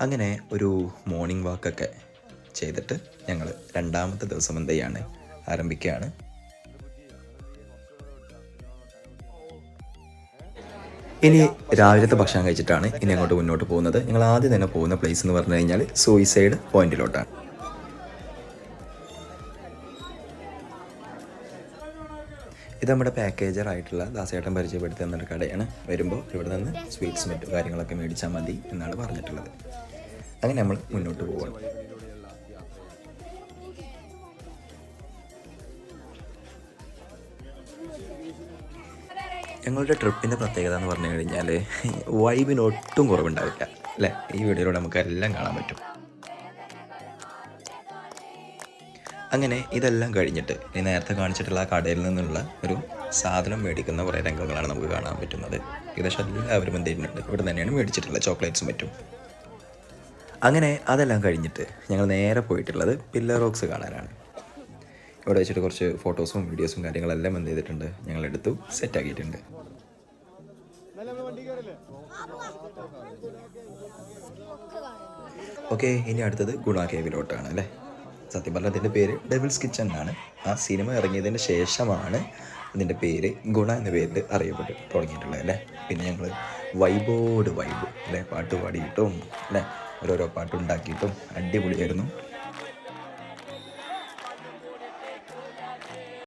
അങ്ങനെ ഒരു മോർണിംഗ് വാക്കൊക്കെ ചെയ്തിട്ട് ഞങ്ങൾ രണ്ടാമത്തെ ദിവസം എന്ത് ചെയ്യാണ് ആരംഭിക്കുകയാണ്. ഇനി രാവിലത്തെ ഭക്ഷണം കഴിച്ചിട്ടാണ് ഇനി അങ്ങോട്ട് മുന്നോട്ട് പോകുന്നത്. ഞങ്ങൾ ആദ്യം തന്നെ പോകുന്ന പ്ലേസ് എന്ന് പറഞ്ഞു കഴിഞ്ഞാൽ സൂയിസൈഡ് പോയിന്റിലോട്ടാണ്. ഇത് നമ്മുടെ പാക്കേജറായിട്ടുള്ള ദാസേട്ടൻ പരിചയപ്പെടുത്തി തന്നൊരു കടയാണ്. വരുമ്പോൾ ഇവിടെ നിന്ന് സ്വീറ്റ്സ് മറ്റു കാര്യങ്ങളൊക്കെ മേടിച്ചാൽ മതി എന്നാണ് പറഞ്ഞിട്ടുള്ളത്. അങ്ങനെ നമ്മൾ മുന്നോട്ട് പോവുകയാണ്. ഞങ്ങളുടെ ട്രിപ്പിൻ്റെ പ്രത്യേകത എന്ന് പറഞ്ഞു കഴിഞ്ഞാൽ വൈബിന് ഒട്ടും കുറവുണ്ടാവില്ല അല്ലേ. ഈ വീഡിയോയിലൂടെ നമുക്ക് എല്ലാം കാണാൻ പറ്റും. അങ്ങനെ ഇതെല്ലാം കഴിഞ്ഞിട്ട് ഈ നേരത്തെ കാണിച്ചിട്ടുള്ള ആ കടയിൽ നിന്നുള്ള ഒരു സാധനം മേടിക്കുന്ന കുറേ രംഗങ്ങളാണ് നമുക്ക് കാണാൻ പറ്റുന്നത്. ഏകദേശം എല്ലാവരും എന്ത് ചെയ്യുന്നുണ്ട് ഇവിടെ തന്നെയാണ് മേടിച്ചിട്ടുള്ളത്, ചോക്ലേറ്റ്സും മറ്റും. അങ്ങനെ അതെല്ലാം കഴിഞ്ഞിട്ട് ഞങ്ങൾ നേരെ പോയിട്ടുള്ളത് പില്ലർ റോക്സ് കാണാനാണ്. ഇവിടെ വെച്ചിട്ട് കുറച്ച് ഫോട്ടോസും വീഡിയോസും കാര്യങ്ങളെല്ലാം എന്ത് ചെയ്തിട്ടുണ്ട്, ഞങ്ങളെടുത്തു സെറ്റാക്കിയിട്ടുണ്ട്. ഓക്കെ, ഇനി അടുത്തത് ഗുണ കേവിലോട്ടാണ് അല്ലേ. സത്യം പറഞ്ഞാൽ അതിൻ്റെ പേര് ഡെവിൾസ് കിച്ചൺ ആണ്. ആ സിനിമ ഇറങ്ങിയതിന് ശേഷമാണ് അതിൻ്റെ പേര് ഗുണ എന്ന പേരിൽ അറിയപ്പെട്ട് തുടങ്ങിയിട്ടുള്ളത് അല്ലേ. പിന്നെ ഞങ്ങൾ വൈബ് അല്ലേ, പാട്ട് പാടിയിട്ടും അല്ലേ ഓരോരോ പാട്ടുണ്ടാക്കിയിട്ടും അടിപൊളിയായിരുന്നു.